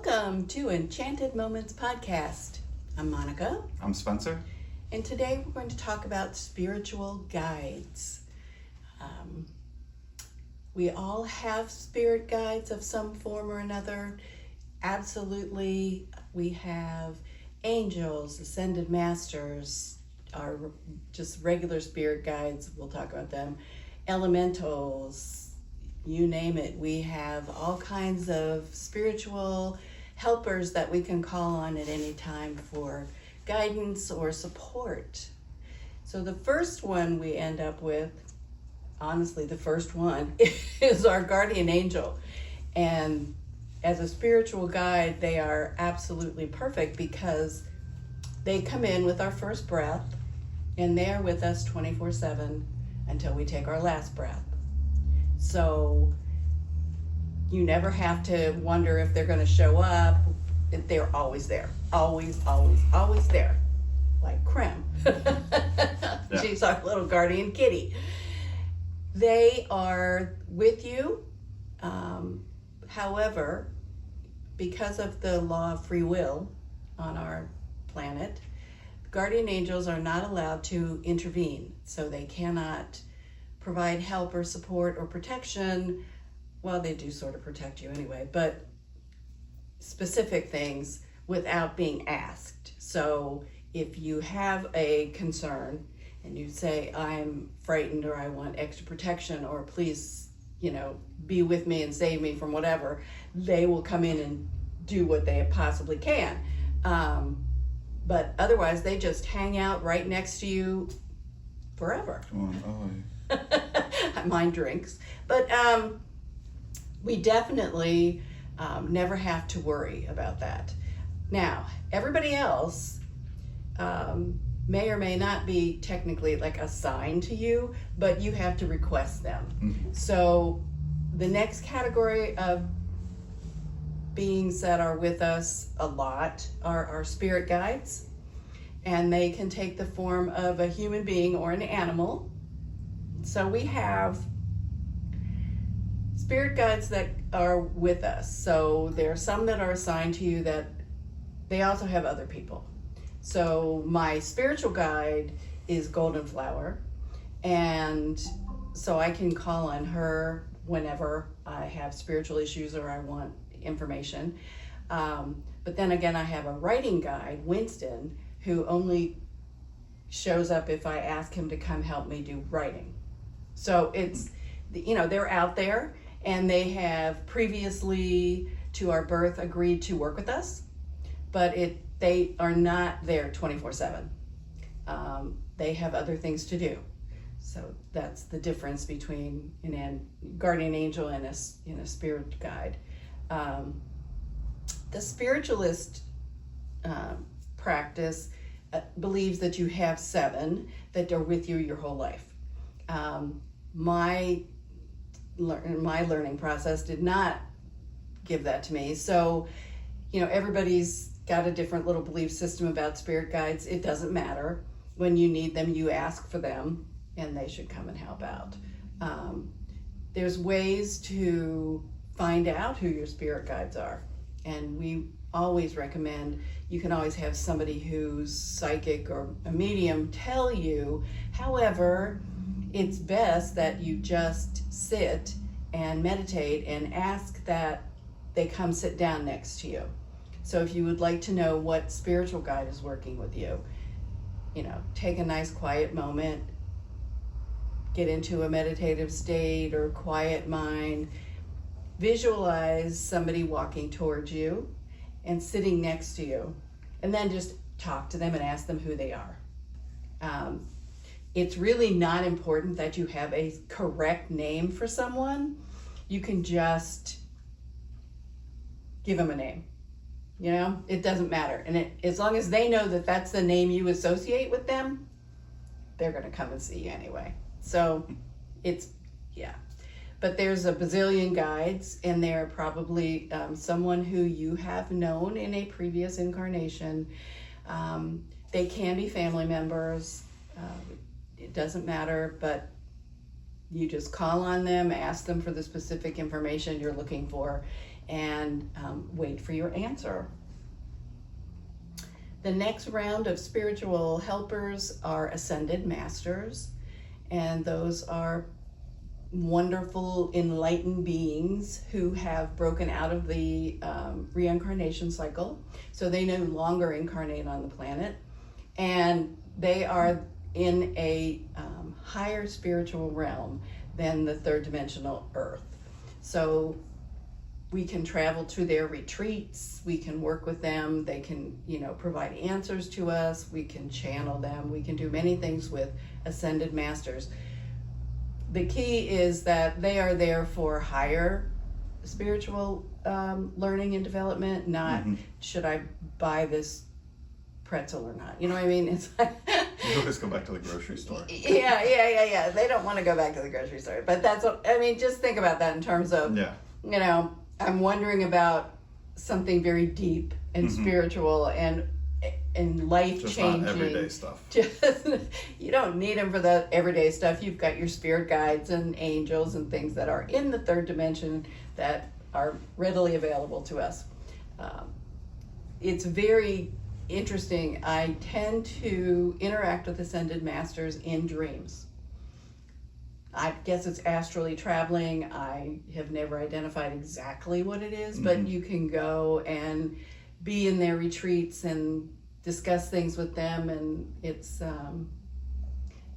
Welcome to Enchanted Moments Podcast. I'm Monica. I'm Spencer. And today we're going to talk about spiritual guides. We all have spirit guides of some form or another. Absolutely, we have angels, ascended masters, our just regular spirit guides. We'll talk about them. Elementals, you name it. We have all kinds of spiritual helpers that we can call on at any time for guidance or support. So the first one we end up with, honestly, the first one is our guardian angel. And as a spiritual guide, they are absolutely perfect because they come in with our first breath and they're with us 24/7 until we take our last breath. So you never have to wonder if they're going to show up. They're always there. Always there. Like Krem. Yeah. She's our little guardian kitty. They are with you. However, because of the law of free will on our planet, guardian angels are not allowed to intervene. So they cannot provide help or support or protection. Well, they do sort of protect you anyway, but specific things without being asked. So if you have a concern and you say, I'm frightened or I want extra protection or please, be with me and save me from whatever, they will come in and do what they possibly can. But otherwise, they just hang out right next to you forever. Mine drinks. But we definitely never have to worry about that. Now, everybody else may or may not be technically like assigned to you, but you have to request them. Mm-hmm. So the next category of beings that are with us a lot are our spirit guides, and they can take the form of a human being or an animal. So we have spirit guides that are with us. So there are some that are assigned to you that they also have other people. So my spiritual guide is Golden Flower, and so I can call on her whenever I have spiritual issues or I want information. But then again, I have a writing guide, Winston, who only shows up if I ask him to come help me do writing. So it's, they're out there and they have previously to our birth agreed to work with us, but they are not there 24/7. They have other things to do. So that's the difference between a guardian angel and a spirit guide. The spiritualist practice believes that you have 7 that are with you your whole life. My learning process did not give that to me. So, everybody's got a different little belief system about spirit guides. It doesn't matter. When you need them, you ask for them, and they should come and help out. There's ways to find out who your spirit guides are, and we always recommend you can always have somebody who's psychic or a medium tell you. However, it's best that you just sit and meditate and ask that they come sit down next to you. So if you would like to know what spiritual guide is working with you, take a nice quiet moment, get into a meditative state or quiet mind, visualize somebody walking towards you and sitting next to you, and then just talk to them and ask them who they are. It's really not important that you have a correct name for someone. You can just give them a name. It doesn't matter. And as long as they know that that's the name you associate with them, they're going to come and see you anyway. So but there's a bazillion guides, and they're probably someone who you have known in a previous incarnation. They can be family members. It doesn't matter, but you just call on them, ask them for the specific information you're looking for, and wait for your answer. The next round of spiritual helpers are ascended masters, and those are wonderful enlightened beings who have broken out of the reincarnation cycle, so they no longer incarnate on the planet, and they are in a higher spiritual realm than the third dimensional earth. So we can travel to their retreats, we can work with them, they can, provide answers to us, we can channel them, we can do many things with ascended masters. The key is that they are there for higher spiritual learning and development, not should I buy this pretzel or not. You know what I mean? It's like You always go back to the grocery store. Yeah. They don't want to go back to the grocery store. But that's what, just think about that in terms of, I'm wondering about something very deep and spiritual and life-changing. Just not everyday stuff. You don't need them for the everyday stuff. You've got your spirit guides and angels and things that are in the third dimension that are readily available to us. It's very interesting. I tend to interact with ascended masters in dreams. I guess it's astrally traveling. I have never identified exactly what it is, but you can go and be in their retreats and discuss things with them, and it's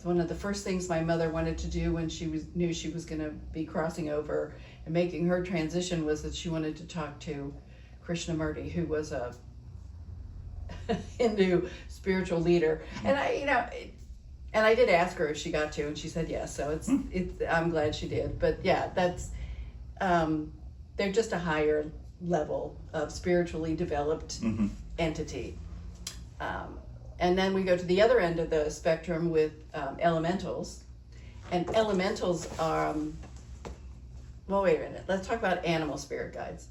one of the first things my mother wanted to do when she knew she was going to be crossing over and making her transition was that she wanted to talk to Krishnamurti, who was a Hindu spiritual leader, and I did ask her if she got to, and she said yes. So it's I'm glad she did. But yeah, that's they're just a higher level of spiritually developed entity. And then we go to the other end of the spectrum with elementals. And elementals are, well, wait a minute. Let's talk about animal spirit guides.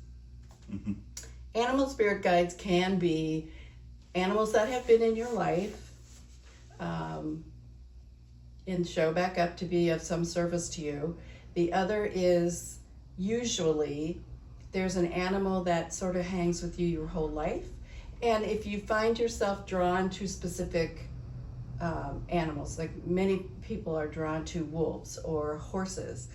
Animal spirit guides can be animals that have been in your life and show back up to be of some service to you. The other is usually there's an animal that sort of hangs with you your whole life. And if you find yourself drawn to specific animals, like many people are drawn to wolves or horses,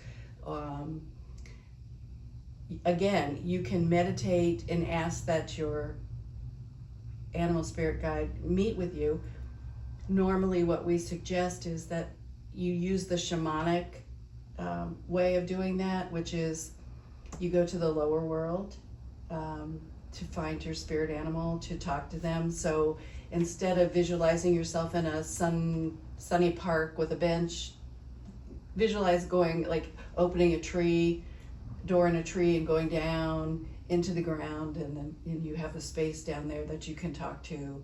again, you can meditate and ask that your animal spirit guide meet with you. Normally what we suggest is that you use the shamanic way of doing that, which is you go to the lower world to find your spirit animal, to talk to them. So instead of visualizing yourself in a sunny park with a bench, visualize going, like opening a tree, door in a tree and going down into the ground, and then you have a space down there that you can talk to,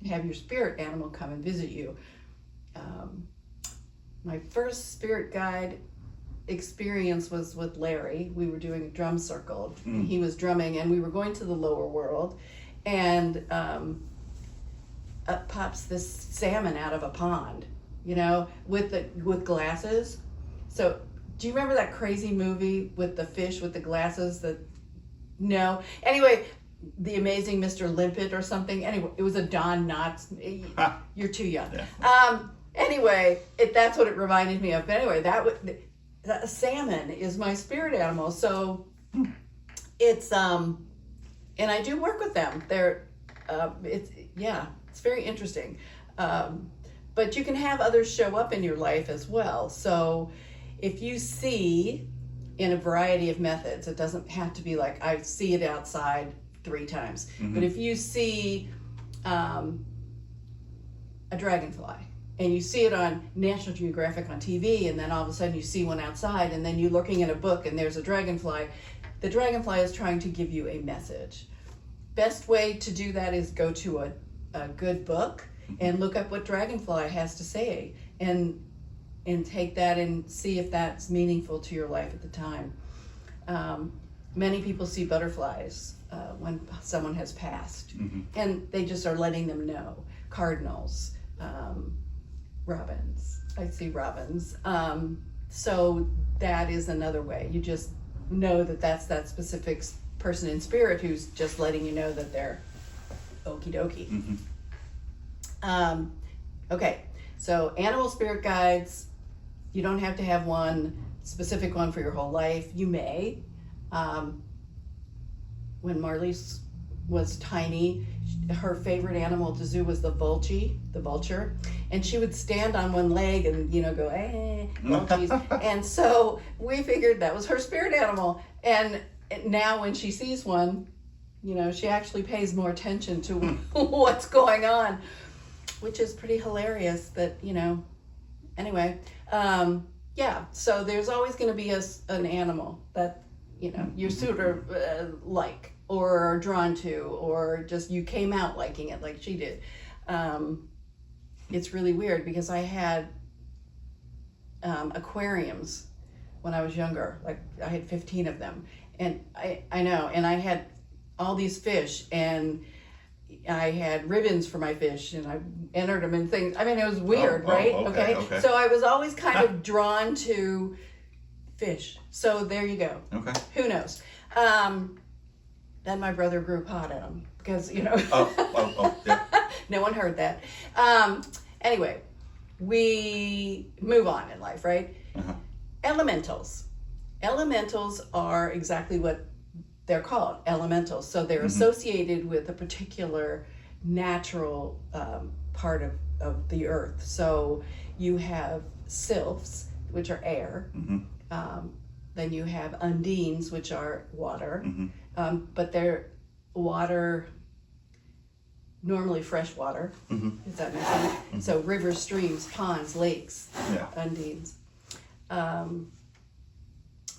have your spirit animal come and visit you. My first spirit guide experience was with Larry. We were doing a drum circle. He was drumming, and we were going to the lower world, and up pops this salmon out of a pond, with glasses. So do you remember that crazy movie with the fish with the glasses? No. Anyway, The Amazing Mr. Limpet or something. Anyway, it was a Don Knotts. You're too young. Yeah. Anyway, that's what it reminded me of. But anyway, that salmon is my spirit animal. So it's and I do work with them. It's very interesting. But you can have others show up in your life as well. So if you see in a variety of methods, it doesn't have to be like I see it outside 3 times. But if you see a dragonfly, and you see it on National Geographic on TV, and then all of a sudden you see one outside, and then you're looking in a book and there's a dragonfly, the dragonfly is trying to give you a message. Best way to do that is go to a good book and look up what dragonfly has to say, and take that and see if that's meaningful to your life at the time. Many people see butterflies when someone has passed, and they just are letting them know. Cardinals, robins. I see robins. So that is another way. You just know that that's that specific person in spirit who's just letting you know that they're okie dokie. Okay, so animal spirit guides, you don't have to have one specific one for your whole life. You may. When Marlies was tiny, her favorite animal at the zoo was the vulture, and she would stand on one leg and go, vultures. And so we figured that was her spirit animal. And now when she sees one, she actually pays more attention to what's going on, which is pretty hilarious that, anyway. Yeah, so there's always going to be an animal that, you're sort of like or are drawn to, or just you came out liking it like she did. It's really weird because I had aquariums when I was younger. Like I had 15 of them. And I know, and I had all these fish, and I had ribbons for my fish, and I entered them in things. I mean, it was weird, right? Okay. So I was always kind of drawn to fish. So there you go. Okay. Who knows? Then my brother grew pot at them because, Yeah. no one heard that. Anyway, we move on in life, right? Uh-huh. Elementals. Elementals are exactly what they're called, elementals. So they're Mm-hmm. associated with a particular natural part of the earth. So you have sylphs, which are air. Mm-hmm. Then you have undines, which are water. Mm-hmm. But they're water, normally fresh water. Mm-hmm. Does that make sense? Mm-hmm. So rivers, streams, ponds, lakes, Yeah. undines.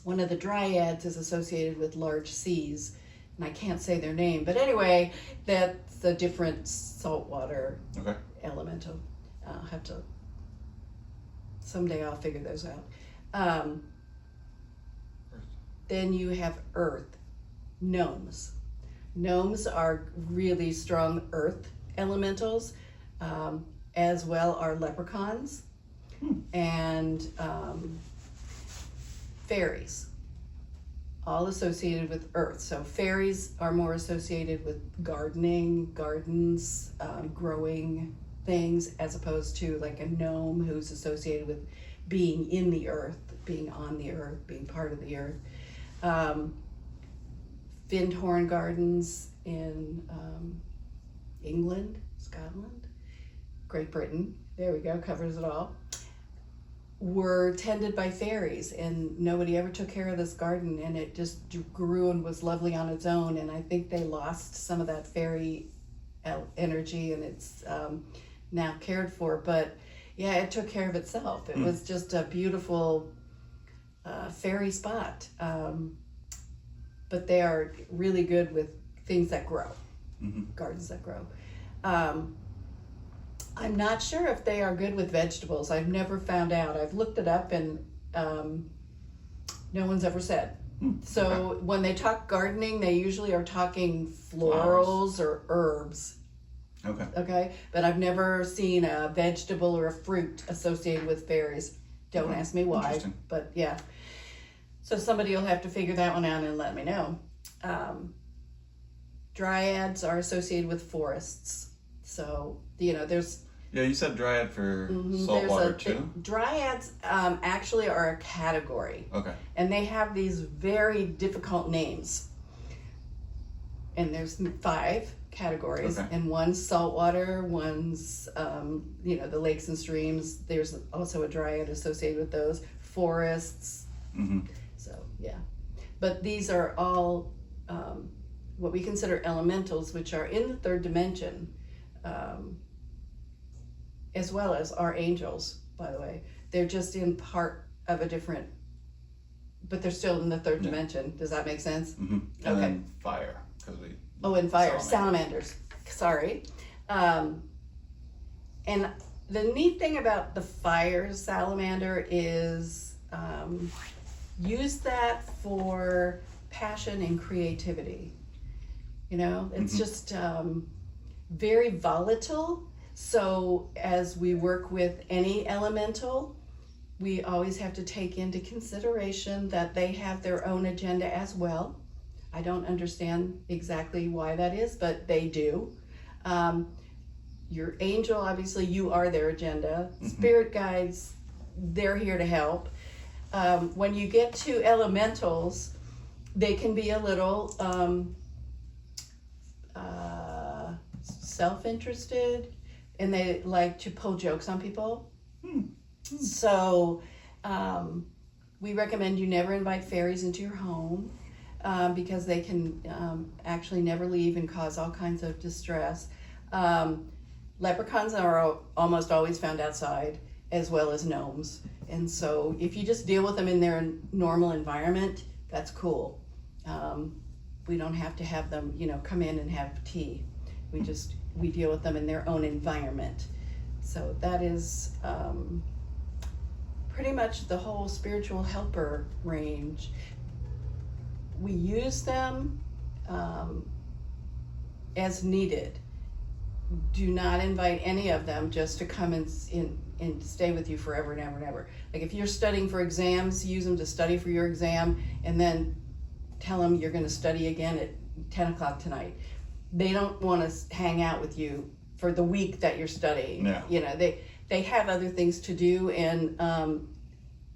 One of the dryads is associated with large seas, and I can't say their name, but anyway, that's a different saltwater Okay. elemental. I'll have to, someday I'll figure those out. Then you have earth, gnomes. Gnomes are really strong earth elementals, as well are leprechauns and fairies, all associated with earth. So fairies are more associated with gardening, gardens, growing things, as opposed to like a gnome who's associated with being in the earth, being on the earth, being part of the earth. Findhorn Gardens in England, Scotland, Great Britain, there we go, covers it all, were tended by fairies, and nobody ever took care of this garden, and it just grew and was lovely on its own. And I think they lost some of that fairy energy, and it's now cared for, but yeah, it took care of itself. It was just a beautiful fairy spot. But they are really good with things that grow, gardens that grow. I'm not sure if they are good with vegetables. I've never found out. I've looked it up, and no one's ever said. So when they talk gardening, they usually are talking florals or herbs. Okay. Okay, but I've never seen a vegetable or a fruit associated with fairies. Don't ask me why, Interesting. but yeah. So somebody will have to figure that one out and let me know. Dryads are associated with forests. So, there's... Yeah, you said dryad for there's saltwater too? Dryads actually are a category. Okay. And they have these very difficult names. And there's 5 categories. Okay. And one's saltwater, one's, the lakes and streams. There's also a dryad associated with those. Forests. Mm-hmm. So, yeah. But these are all what we consider elementals, which are in the 3rd dimension, as well as our angels, by the way. They're just in part of a different, but they're still in the 3rd dimension. Does that make sense? Mm-hmm. And Okay. then fire, because we... Oh, and fire, salamanders. Sorry. And the neat thing about the fire salamander is use that for passion and creativity. It's just very volatile. So as we work with any elemental, we always have to take into consideration that they have their own agenda as well. I don't understand exactly why that is, but they do. Your angel, obviously, you are their agenda. Spirit guides, they're here to help. When you get to elementals, they can be a little self-interested, and they like to pull jokes on people. So we recommend you never invite fairies into your home because they can actually never leave and cause all kinds of distress. Leprechauns are almost always found outside, as well as gnomes. And so if you just deal with them in their normal environment, that's cool. We don't have to have them, come in and have tea. We deal with them in their own environment. So that is pretty much the whole spiritual helper range. We use them as needed. Do not invite any of them just to come and stay with you forever and ever and ever. Like if you're studying for exams, use them to study for your exam, and then tell them you're going to study again at 10 o'clock tonight. They don't want to hang out with you for the week that you're studying. Yeah. They have other things to do, and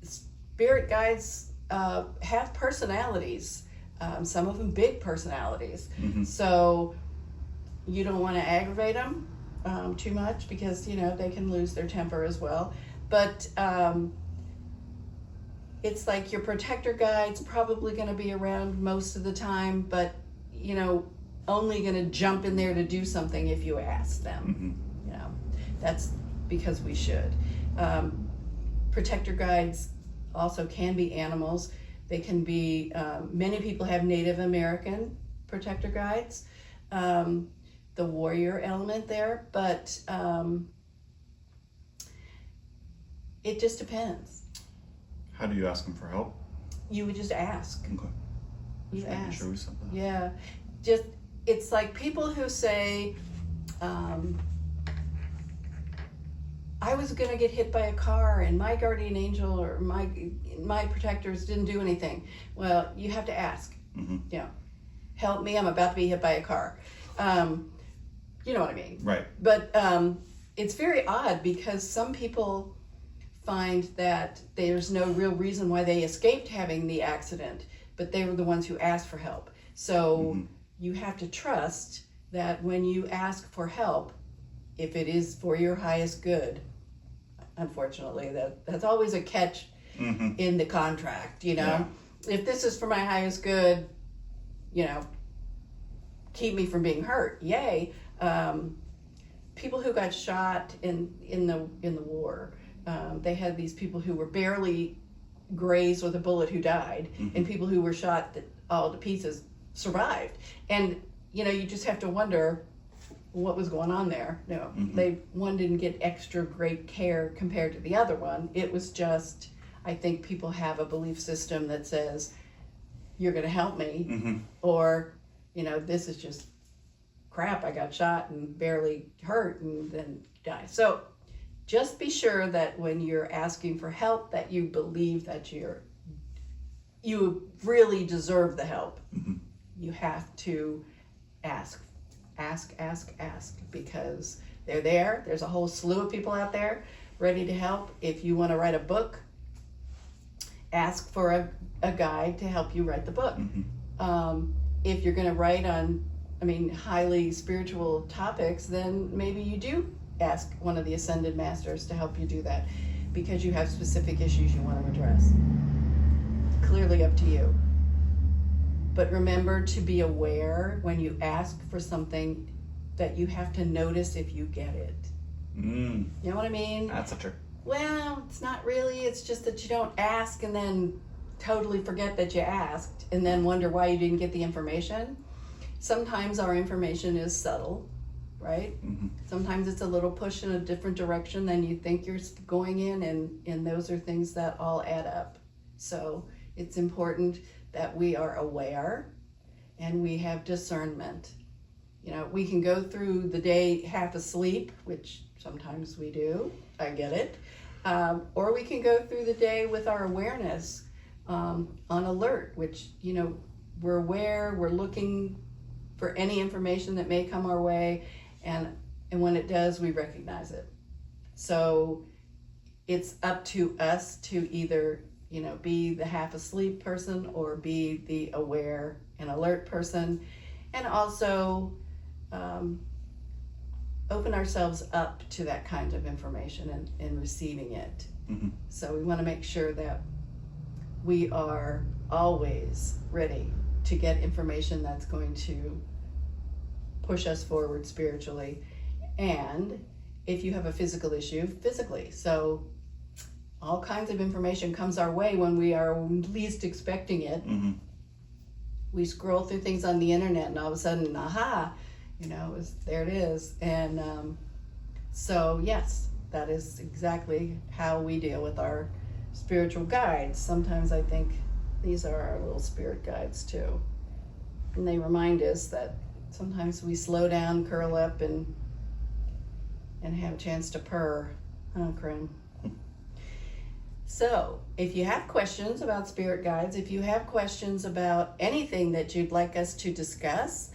spirit guides have personalities. Some of them big personalities. So you don't want to aggravate them too much because they can lose their temper as well. But it's like your protector guide's probably going to be around most of the time, but only going to jump in there to do something if you ask them. That's because we should. Protector guides also can be animals. They can be, many people have Native American protector guides, the warrior element there, but it just depends. How do you ask them for help? You would just ask. Okay. You Just making ask. sure we said that. Yeah, it's like people who say, I was gonna get hit by a car and my guardian angel or my protectors didn't do anything. Well, you have to ask. Help me, I'm about to be hit by a car. You know what I mean? Right. But it's very odd because some people find that there's no real reason why they escaped having the accident, but they were the ones who asked for help. So you have to trust that when you ask for help, if it is for your highest good, unfortunately, that's always a catch in the contract, Yeah. If this is for my highest good, keep me from being hurt, yay. People who got shot in the war, they had these people who were barely grazed with a bullet who died, and people who were shot all to pieces survived. And you just have to wonder what was going on there. One didn't get extra great care compared to the other one. It was just, I think people have a belief system that says you're going to help me, or this is just crap, I got shot and barely hurt and then die. So just be sure that when you're asking for help that you believe that you really deserve the help. You have to ask, because they're there. There's a whole slew of people out there ready to help. If you want to write a book, ask for a guide to help you write the book. If you're going to write on highly spiritual topics, then maybe you do ask one of the ascended masters to help you do that because you have specific issues you want to address. Clearly up to you. But remember to be aware when you ask for something that you have to notice if you get it. You know what I mean? That's a trick. Well, it's not really. It's just that you don't ask and then totally forget that you asked and then wonder why you didn't get the information. Sometimes our information is subtle, right? Sometimes it's a little push in a different direction than you think you're going in, and those are things that all add up. So it's important that we are aware and we have discernment. We can go through the day half asleep, which sometimes we do, I get it, or we can go through the day with our awareness on alert, which, we're aware, we're looking for any information that may come our way, and when it does, we recognize it. So it's up to us to either, be the half asleep person or be the aware and alert person, and also open ourselves up to that kind of information and receiving it. Mhm. So we want to make sure that we are always ready to get information that's going to push us forward spiritually, and if you have a physical issue, physically. So all kinds of information comes our way when we are least expecting it. Mhm. We scroll through things on the internet and all of a sudden, aha, there it is. And so yes, that is exactly how we deal with our spiritual guides. Sometimes I think these are our little spirit guides too. And they remind us that sometimes we slow down, curl up, and have a chance to purr. Huh, Krim? So, if you have questions about spirit guides, if you have questions about anything that you'd like us to discuss,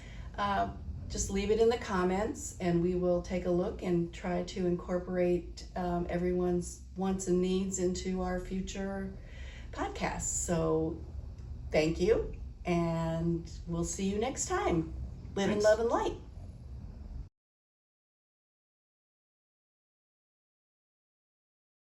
just leave it in the comments and we will take a look and try to incorporate everyone's wants and needs into our future podcasts. So, thank you, and we'll see you next time. Live in Thanks. love and light.